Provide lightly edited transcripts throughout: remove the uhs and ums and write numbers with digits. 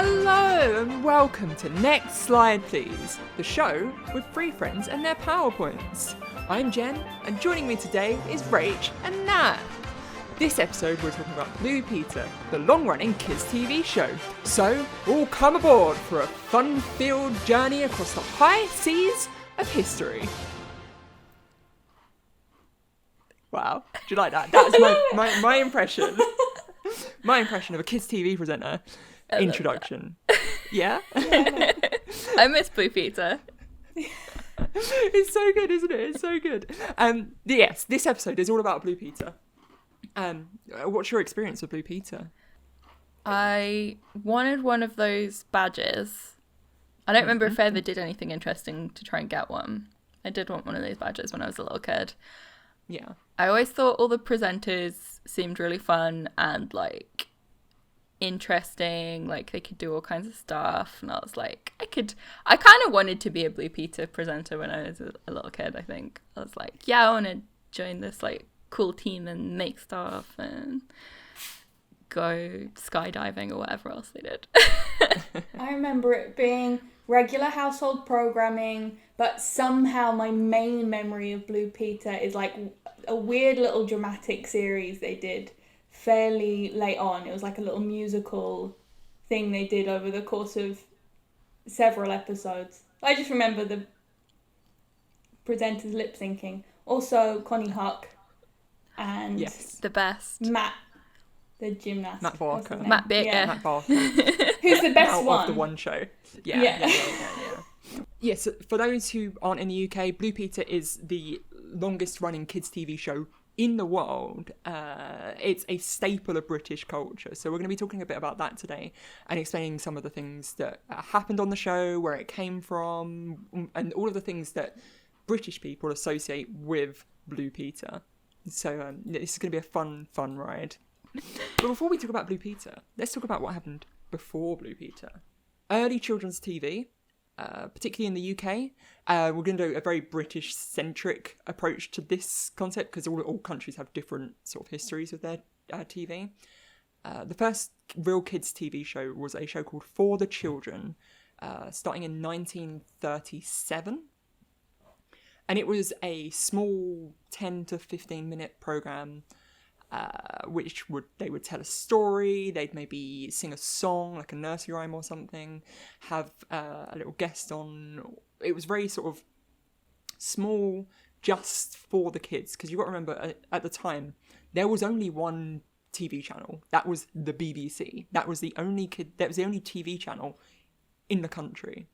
Hello and welcome to Next Slide Please, the show with three friends and their PowerPoints. I'm Jen, and joining me today is Rach and Nat. This episode we're talking about Blue Peter, the long-running kids TV show. So, all come aboard for a fun-filled journey across the high seas of history. Wow, do you like that? That's my impression. My impression of a kids TV presenter. Introduction. Yeah? I miss Blue Peter. It's so good, isn't it? It's so good. Yes, this episode is all about Blue Peter. What's your experience with Blue Peter? I wanted one of those badges. I don't remember if I ever did anything interesting to try and get one. I did want one of those badges when I was a little kid. Yeah. I always thought all the presenters seemed really fun and like interesting, like they could do all kinds of stuff, and I was like, I kind of wanted to be a Blue Peter presenter when I was a little kid. I think I was like, yeah, I want to join this like cool team and make stuff and go skydiving or whatever else they did. I remember it being regular household programming, but somehow my main memory of Blue Peter is like a weird little dramatic series they did fairly late on. It was like a little musical thing they did over the course of several episodes. I just remember the presenters lip syncing. Also Connie Huck and the best Matt, the gymnast. Matt Barker. Matt Barker. Who's the best one? Of the one show. Yeah. Yes, for those who aren't in the UK, Blue Peter is the longest running kids TV show in the world. It's a staple of British culture. So we're going to be talking a bit about that today and explaining some of the things that happened on the show, where it came from, and all of the things that British people associate with Blue Peter. So this is going to be a fun ride. But before we talk about Blue Peter, let's talk about what happened before Blue Peter. Early children's TV, particularly in the UK, we're going to do a very British-centric approach to this concept because all countries have different sort of histories with their TV. The first real kids TV show was a show called For the Children, starting in 1937. And it was a small 10 to 15 minute programme which they would tell a story, they'd maybe sing a song, like a nursery rhyme or something, have a little guest on. It was very sort of small, just for the kids, because you've got to remember, at the time, there was only one TV channel. That was the BBC. That was the only TV channel in the country.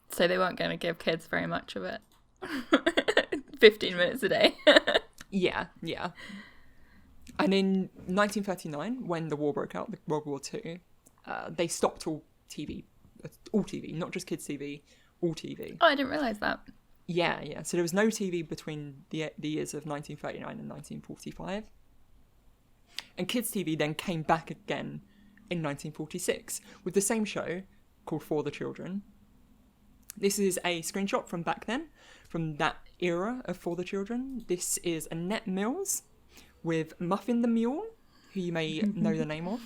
So they weren't going to give kids very much of it. 15 minutes a day. Yeah. And in 1939, when the war broke out, World War II, they stopped all TV, not just kids TV, all TV. Oh, I didn't realise that. Yeah. So there was no TV between the years of 1939 and 1945. And kids TV then came back again in 1946 with the same show called For the Children. This is a screenshot from back then, from that era of For the Children. This is Annette Mills with Muffin the Mule, who you may know the name of.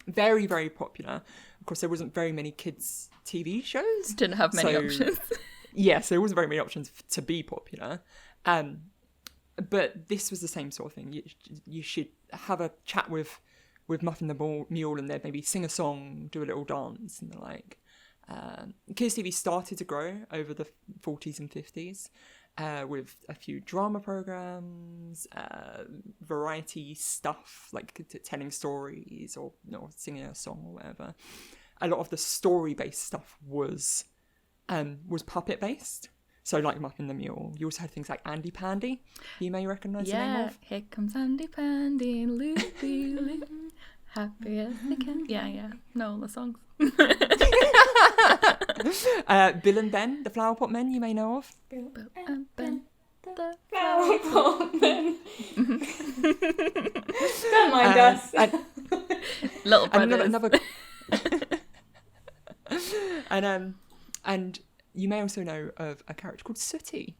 Very, very popular. Of course, there wasn't very many kids' TV shows. Didn't have many options. Yes, there wasn't very many options to be popular. But this was the same sort of thing. You should have a chat with Muffin the Mule and then maybe sing a song, do a little dance and the like. Kids TV started to grow over the 40s and 50s. With a few drama programs, variety stuff like telling stories or singing a song or whatever. A lot of the story-based stuff was puppet based. So like Muffin the Mule. You also had things like Andy Pandy. You may recognise the name of. Here comes Andy Pandy and Loopy Loo, happy as they can. Yeah. Know all the songs. Bill and Ben, the Flower Pot Men, you may know of. Bill and Ben, the Flower Pot Men. Don't mind us. Little brothers. And you may also know of a character called Sooty.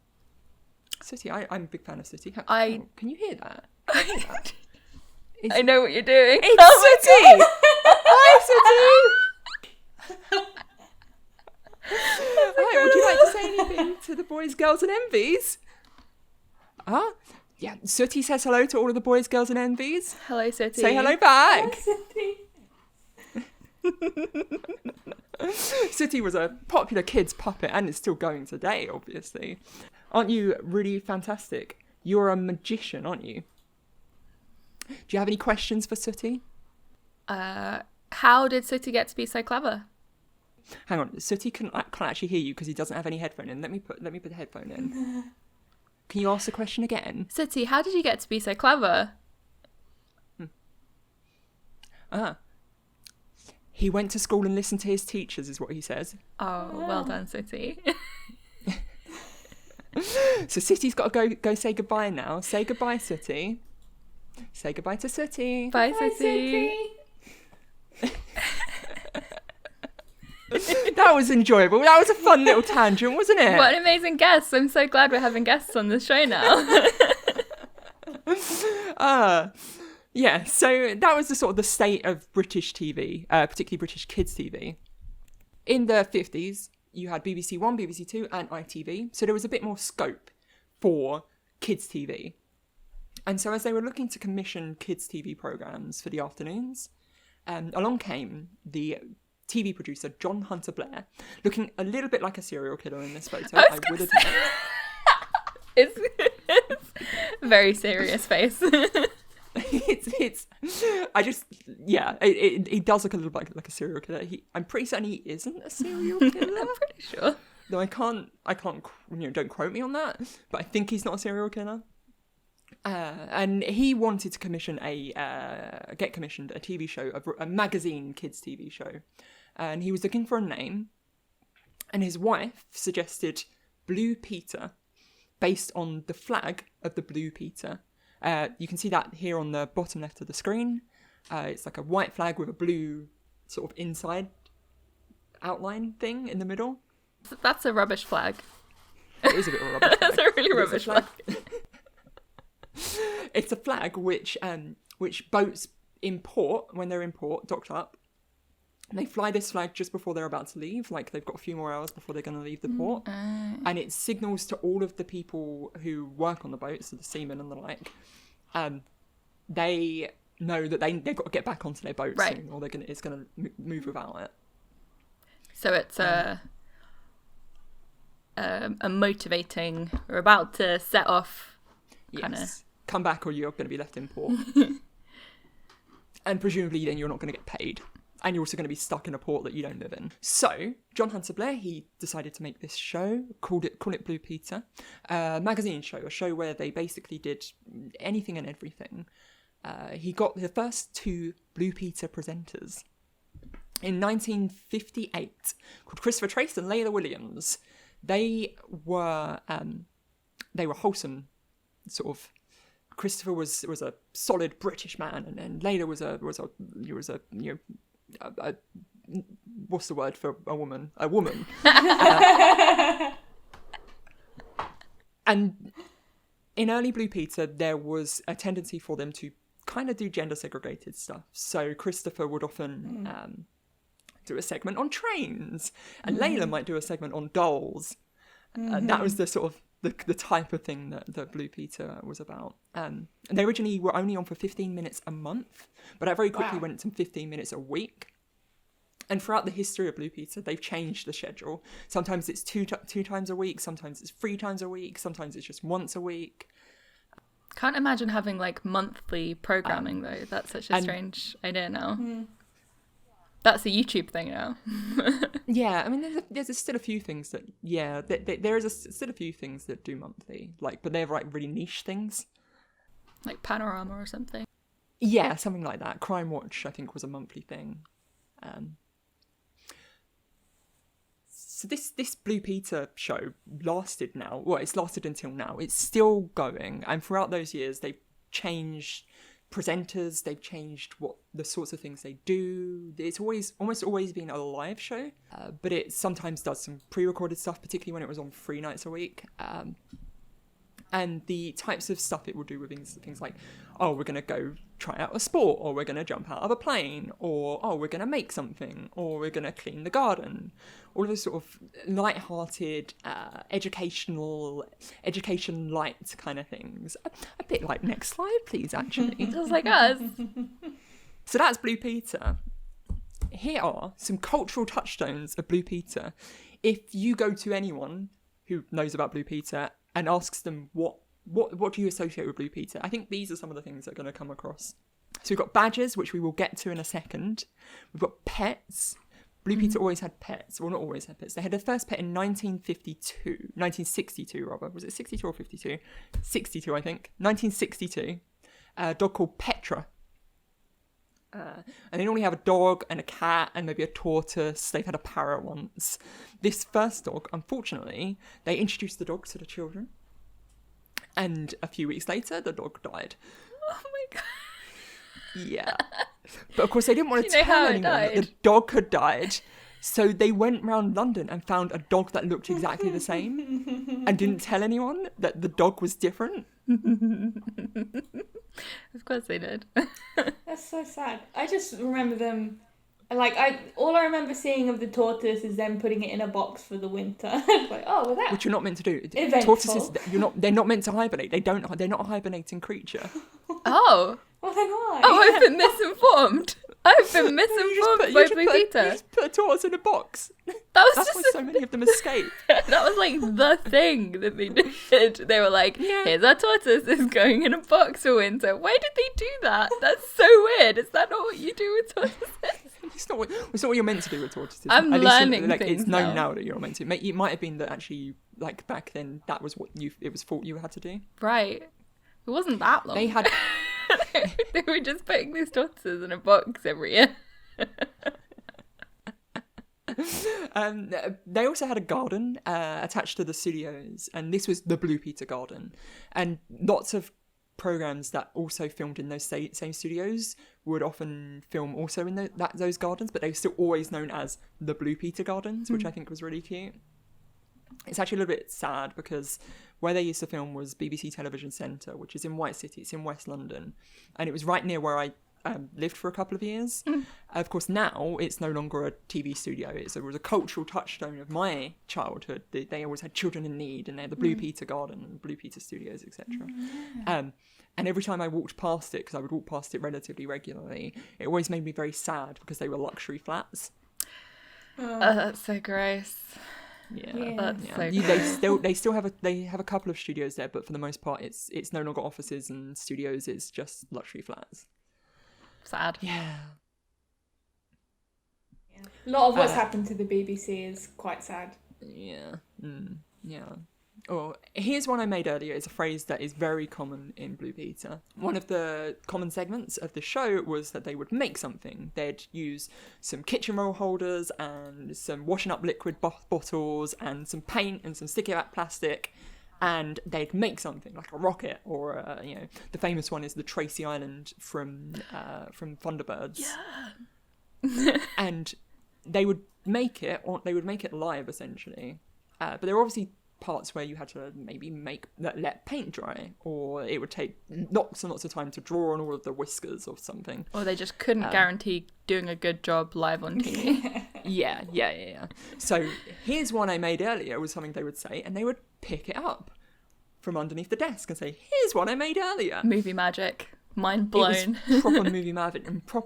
I'm a big fan of Sooty. Can you hear that? I know what you're doing. It's Sooty! I Sooty! Right, would you like to say anything to the boys, girls, and envies? Yeah, Sooty says hello to all of the boys, girls, and envies. Hello, Sooty. Say hello back. Sooty. Sooty was a popular kids puppet and is still going today, obviously. Aren't you really fantastic? You're a magician, aren't you? Do you have any questions for Sooty? How did Sooty get to be so clever? Hang on, Sooty can't actually hear you because he doesn't have any headphone in. Let me put the headphone in. Can you ask the question again? Sooty, how did you get to be so clever? He went to school and listened to his teachers, is what he says. Oh, well done, Sooty. So Sooty's got to go say goodbye now. Say goodbye, Sooty. Say goodbye to Sooty. Bye, Bye, Sooty. That was enjoyable. That was a fun little tangent, wasn't it? What an amazing guest. I'm so glad we're having guests on this show now. Yeah, so that was the sort of the state of British TV, particularly British kids TV. In the 50s, you had BBC One, BBC Two, and ITV, so there was a bit more scope for kids TV. And so as they were looking to commission kids TV programmes for the afternoons, along came the TV producer John Hunter Blair, looking a little bit like a serial killer in this photo, I would admit. It's very serious face. He does look a little bit like a serial killer. I'm pretty certain he isn't a serial killer. I'm pretty sure. Though I can't, don't quote me on that, but I think he's not a serial killer. And he wanted to get commissioned a TV show, a magazine kids TV show. And he was looking for a name. And his wife suggested Blue Peter, based on the flag of the Blue Peter. You can see that here on the bottom left of the screen. It's like a white flag with a blue sort of inside outline thing in the middle. That's a rubbish flag. It is a bit of a rubbish flag. That's a really rubbish flag. It's a flag which boats import when they're in port, docked up. And they fly this flag just before they're about to leave, like they've got a few more hours before they're going to leave the port. And it signals to all of the people who work on the boats, so the seamen and the like, they know that they've got to get back onto their boat soon, or it's going to move without it. So it's a motivating, we're about to set off. Yes. Come back or you're going to be left in port. And presumably then you're not going to get paid. And you're also going to be stuck in a port that you don't live in. So, John Hunter Blair, he decided to make this show, call it Blue Peter, a magazine show, a show where they basically did anything and everything. He got the first two Blue Peter presenters in 1958, called Christopher Trace and Layla Williams. They were wholesome, sort of. Christopher was a solid British man, and Layla was a what's the word for a woman? A woman. And in early Blue Peter, there was a tendency for them to kind of do gender segregated stuff. So Christopher would often do a segment on trains, and Layla might do a segment on dolls. And that was the sort of the type of thing that Blue Peter was about. And they originally were only on for 15 minutes a month, but that very quickly went to 15 minutes a week. And throughout the history of Blue Peter, they've changed the schedule. Sometimes it's two times a week, sometimes it's 3 times a week, sometimes it's just once a week. Can't imagine having like monthly programming though. That's such a strange idea now. That's a YouTube thing now. Yeah, I mean, there's still a few things that, there is still a few things that do monthly, but they're like really niche things. Like Panorama or something. Yeah, something like that. Crime Watch, I think, was a monthly thing. So this Blue Peter show lasted now. Well, it's lasted until now. It's still going, and throughout those years, they've changed presenters. They've changed what the sorts of things they do. It's almost always been a live show, but it sometimes does some pre-recorded stuff, particularly when it was on 3 nights a week. and the types of stuff it will do with things like, oh, we're going to go try out a sport, or we're going to jump out of a plane, or, oh, we're going to make something, or we're going to clean the garden. All of those sort of light-hearted, education light kind of things. A bit like Next Slide, please, actually. Just like us. So that's Blue Peter. Here are some cultural touchstones of Blue Peter. If you go to anyone who knows about Blue Peter and asks them what do you associate with Blue Peter, I think these are some of the things that are going to come across. So we've got badges, which we will get to in a second. We've got pets. Blue Peter always had pets. Well, not always had pets. They had their first pet in 1962 rather. Was it 62 or 52? 62, I think. 1962. A dog called Petra. And they normally have a dog and a cat and maybe a tortoise. They've had a parrot once. This first dog, unfortunately, they introduced the dog to the children. And a few weeks later, the dog died. Oh my god. Yeah. But of course, they didn't want to tell anyone that the dog had died. So they went around London and found a dog that looked exactly the same and didn't tell anyone that the dog was different. Of course they did. That's so sad. I just remember them, all I remember seeing of the tortoise is them putting it in a box for the winter. Like, oh, well, that. Which you're not meant to do. Eventful. Tortoises, they're not meant to hibernate. They're not a hibernating creature. Oh. Well, then why? Oh, I've been misinformed. I've been misinformed by Blue Peter. You just put a tortoise in a box. That's why so many of them escape. That was like the thing that they did. They were like, here's our tortoise, it's going in a box for winter. Why did they do that? That's so weird. Is that not what you do with tortoises? It's not what you're meant to do with tortoises. I'm learning things it's known now that you're meant to. It might have been that actually, like back then, that was what it was thought you had to do. Right. It wasn't that long. They had. They were just putting these tortoises in a box every year. They also had a garden attached to the studios, and this was the Blue Peter Garden. And lots of programs that also filmed in those same studios would often film also in those gardens, but they were still always known as the Blue Peter Gardens, which I think was really cute. It's actually a little bit sad because where they used to film was BBC Television Centre, which is in White City. It's in West London. And it was right near where I lived for a couple of years. Of course, now it's no longer a TV studio. It was a cultural touchstone of my childhood. They always had children in need, and they had the Blue Peter Garden and Blue Peter Studios, etc. And every time I walked past it, because I would walk past it relatively regularly, it always made me very sad because they were luxury flats. Oh, that's so gross. Yeah. That's so They still have a couple of studios there, but for the most part, it's no longer offices and studios. It's just luxury flats. Sad. Yeah. A lot of what's happened to the BBC is quite sad. Yeah. Yeah. Oh, here's one I made earlier. It's a phrase that is very common in Blue Peter. One of the common segments of the show was that they would make something. They'd use some kitchen roll holders and some washing up liquid bottles and some paint and some sticky back plastic, and they'd make something like a rocket or the famous one is the Tracy Island from Thunderbirds. Yeah. And they would make it live essentially, but there were obviously parts where you had to maybe let paint dry, or it would take lots and lots of time to draw on all of the whiskers or something. Or they just couldn't guarantee doing a good job live on TV. Yeah. So here's one I made earlier, was something they would say, and they would pick it up from underneath the desk and say, here's what I made earlier. Movie magic. Mind blown. It was proper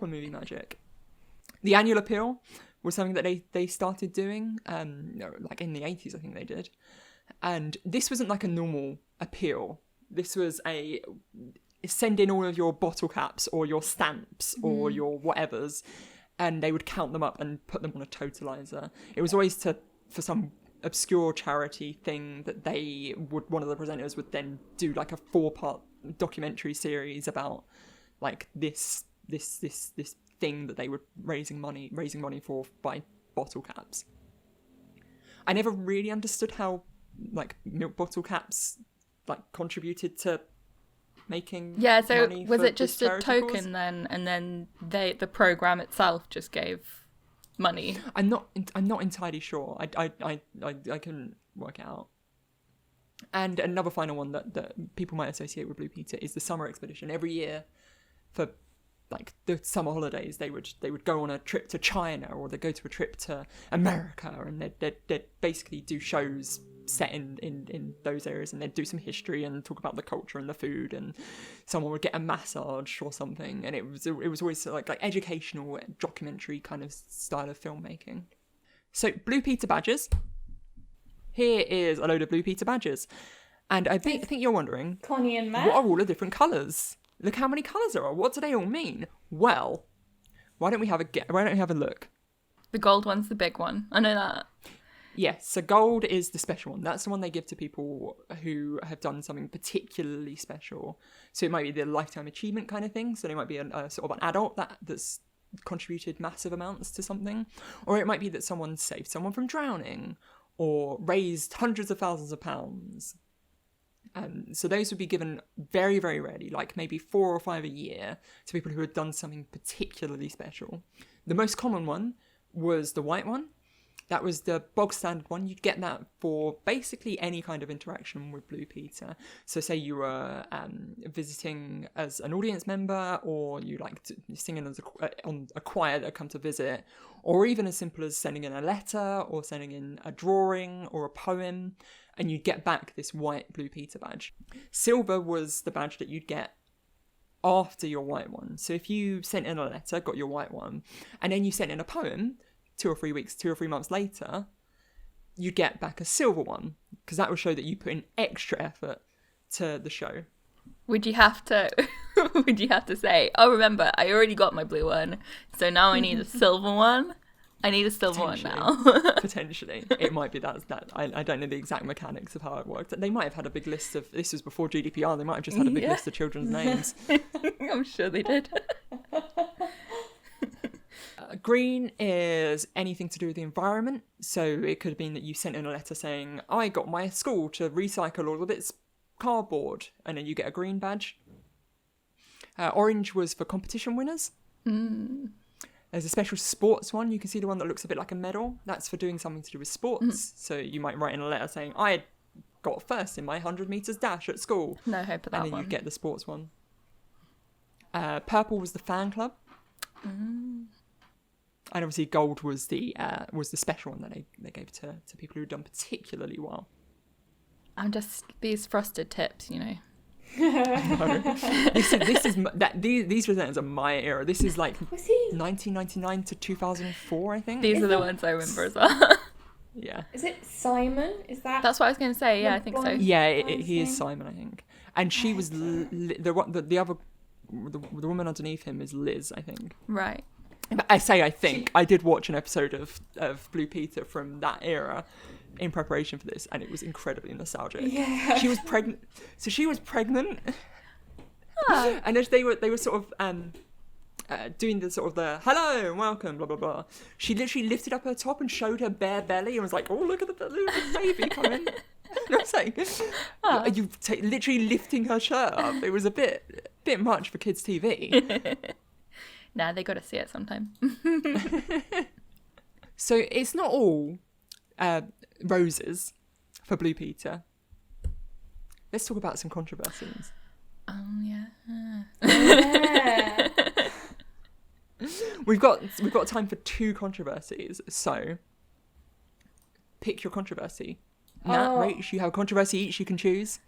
movie magic. The annual appeal was something that they started doing, like in the 80s, I think they did. And this wasn't like a normal appeal. This was send in all of your bottle caps or your stamps or your whatevers, and they would count them up and put them on a totalizer. It was always for some obscure charity thing that one of the presenters would then do like a 4-part documentary series about like this thing that they were raising money for by bottle caps. I never really understood how like milk bottle caps like contributed to making so money was for it just this a charity token cause? then, and then the program itself just gave money? I'm not entirely sure. I couldn't work it out. And another final one that people might associate with Blue Peter is the summer expedition. Every year for like the summer holidays, they would go on a trip to China, or they'd go to a trip to America, and they'd basically do shows set in those areas, and they'd do some history and talk about the culture and the food, and someone would get a massage or something, and it was always like educational documentary kind of style of filmmaking. So Blue Peter badges. Here is a load of Blue Peter badges, and I think you're wondering, Connie and Matt, what are all the different colours? Look how many colours there are. What do they all mean? Well, why don't we have a look? The gold one's the big one. I know that. Yes, so gold is the special one. That's the one they give to people who have done something particularly special. So it might be the lifetime achievement kind of thing. So they might be a sort of an adult that's contributed massive amounts to something. Or it might be that someone saved someone from drowning, or raised hundreds of thousands of pounds. So those would be given very, very rarely, like maybe 4 or 5 a year, to people who had done something particularly special. The most common one was the white one. That was the bog standard one. You'd get that for basically any kind of interaction with Blue Peter. So say you were visiting as an audience member, or you liked singing as on a choir that come to visit, or even as simple as sending in a letter or sending in a drawing or a poem, and you'd get back this white Blue Peter badge. Silver was the badge that you'd get after your white one. So if you sent in a letter, got your white one, and then you sent in a poem, 2 or 3 months later, you get back a silver one, because that will show that you put in extra effort to the show. Would you have to say, oh, remember, I already got my blue one, so now I need a silver one? I need a silver one now. Potentially. It might be that. I don't know the exact mechanics of how it worked. They might have had a big list of, this was before GDPR, they might have just had a big list of children's names. I'm sure they did. Green is anything to do with the environment. So it could have been that you sent in a letter saying, I got my school to recycle all of its cardboard, and then you get a green badge. Orange was for competition winners. There's a special sports one. You can see the one that looks a bit like a medal. That's for doing something to do with sports. So you might write in a letter saying, I got first in my 100 metres dash at school. No hope of that one. And then you get the sports one. Purple was the fan club. And obviously gold was the special one that they gave to people who had done particularly well. I'm just these frosted tips, you know. These presenters are my era. This is like 1999 to 2004, I think. These are the ones I remember as well. Yeah. Is it Simon? Is that? That's what I was going to say. Yeah, I think so. Yeah, he is Simon, I think. And she was the woman underneath him is Liz, I think. Right. I say I think. I did watch an episode of Blue Peter from that era in preparation for this, and it was incredibly nostalgic. Yeah. She was pregnant. So she was pregnant. Oh. And as they were sort of doing the sort of the hello and welcome, blah, blah, blah, she literally lifted up her top and showed her bare belly and was like, oh, look at the baby coming. You know what I'm saying? Literally lifting her shirt up. It was a bit much for kids' TV. Nah, they got to see it sometime. So it's not all roses for Blue Peter. Let's talk about some controversies. Yeah. Yeah. We've got time for 2 controversies. So pick your controversy. Nat, Rach, you have a controversy each you can choose.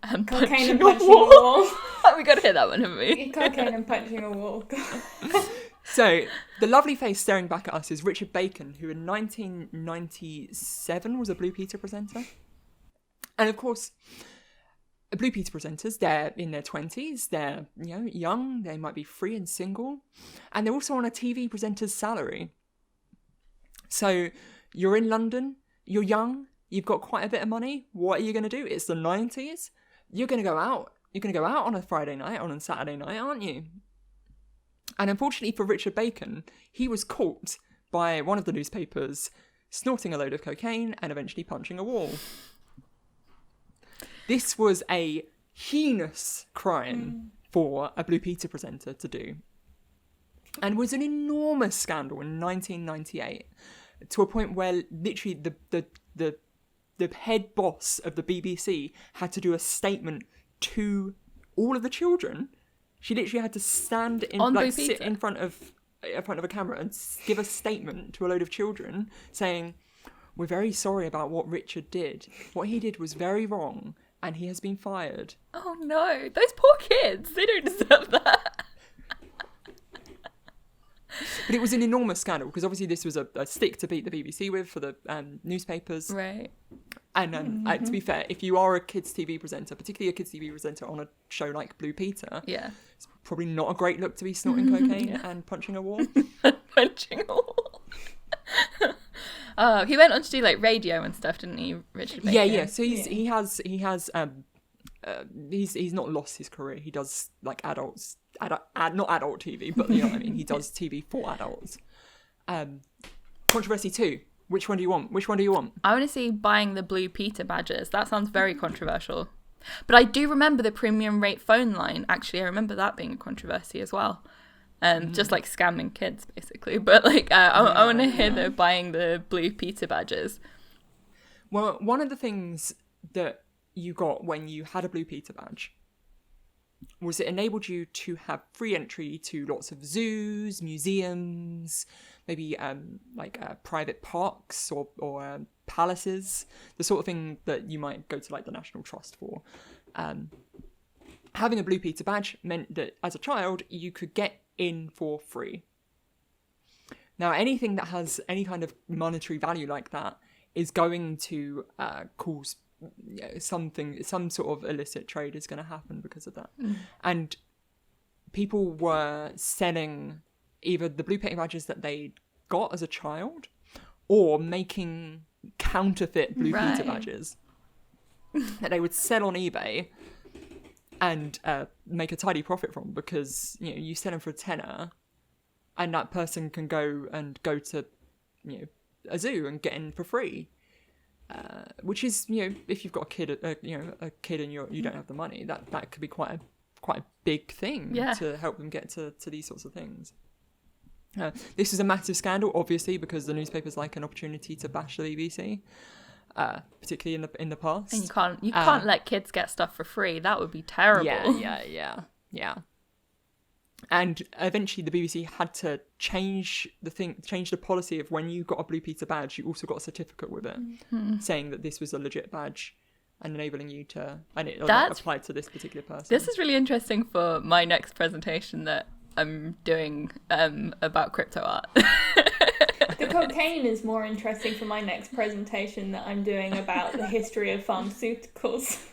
And Cocaine and a punching a wall. We got to hit that one, haven't we? Cocaine and punching a wall. So, the lovely face staring back at us is Richard Bacon, who in 1997 was a Blue Peter presenter. And of course, Blue Peter presenters, they're in their 20s, they're young, they might be free and single, and they're also on a TV presenter's salary. So, you're in London, you're young, you've got quite a bit of money, what are you going to do? It's the 90s, you're going to go out. You're going to go out on a Friday night, on a Saturday night, aren't you? And unfortunately for Richard Bacon, he was caught by one of the newspapers snorting a load of cocaine and eventually punching a wall. This was a heinous crime for a Blue Peter presenter to do, and was an enormous scandal in 1998, to a point where literally the the head boss of the BBC had to do a statement to all of the children. She literally had to stand in, sit in front of a camera and give a statement to a load of children saying, "We're very sorry about what Richard did. What he did was very wrong, and he has been fired." Oh no, those poor kids! They don't deserve that. But it was an enormous scandal because obviously this was a stick to beat the BBC with for the newspapers. Right. And to be fair, if you are a kids' TV presenter, particularly a kids' TV presenter on a show like Blue Peter, it's probably not a great look to be snorting cocaine and punching a wall. Punching a wall. Oh, he went on to do like radio and stuff, didn't he, Richard Bacon? Yeah. So he's not lost his career. He does like not adult TV, but you know what I mean. He does TV for adults. Controversy 2. Which one do you want? I want to see buying the Blue Peter badges. That sounds very controversial. But I do remember the premium rate phone line. Actually, I remember that being a controversy as well. Just like scamming kids, basically. But like, I want to hear the buying the Blue Peter badges. Well, one of the things that you got when you had a Blue Peter badge was it enabled you to have free entry to lots of zoos, museums, maybe private parks or palaces, the sort of thing that you might go to like the National Trust for. Having a Blue Peter badge meant that as a child you could get in for free. Now, anything that has any kind of monetary value like that is going to cause some sort of illicit trade is going to happen because of that. And people were selling either the Blue Peter badges that they got as a child or making counterfeit Blue Peter badges that they would sell on eBay and make a tidy profit from, because you sell them for a tenner and that person can go to a zoo and get in for free. Which is, if you've got a kid and you don't have the money, that could be quite a big thing to help them get to these sorts of things. This is a massive scandal, obviously, because the newspapers like an opportunity to bash the BBC, particularly in the past. And you can't let kids get stuff for free. That would be terrible. Yeah. And eventually the BBC had to change the policy of when you got a Blue Peter badge, you also got a certificate with it, saying that this was a legit badge and enabling you to, and it applied to this particular person. This is really interesting for my next presentation that I'm doing about crypto art. The cocaine is more interesting for my next presentation that I'm doing about the history of pharmaceuticals.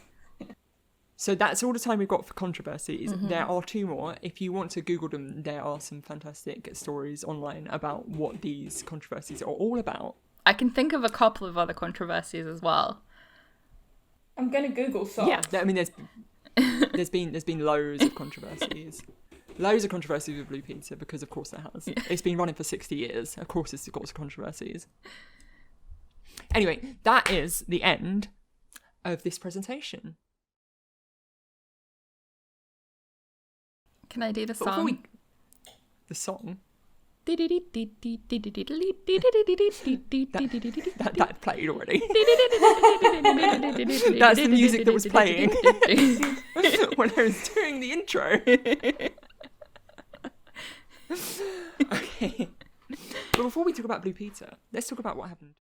So that's all the time we've got for controversies. There are 2 more. If you want to Google them, there are some fantastic stories online about what these controversies are all about. I can think of a couple of other controversies as well. I'm going to Google socks. Yeah, I mean, there's been loads of controversies. Loads of controversies with Blue Peter, because of course it has. Yeah. It's been running for 60 years. Of course it's got some controversies. Anyway, that is the end of this presentation. Can I do the song? The song? That played already. That's the music that was playing when I was doing the intro. Okay. But before we talk about Blue Peter, let's talk about what happened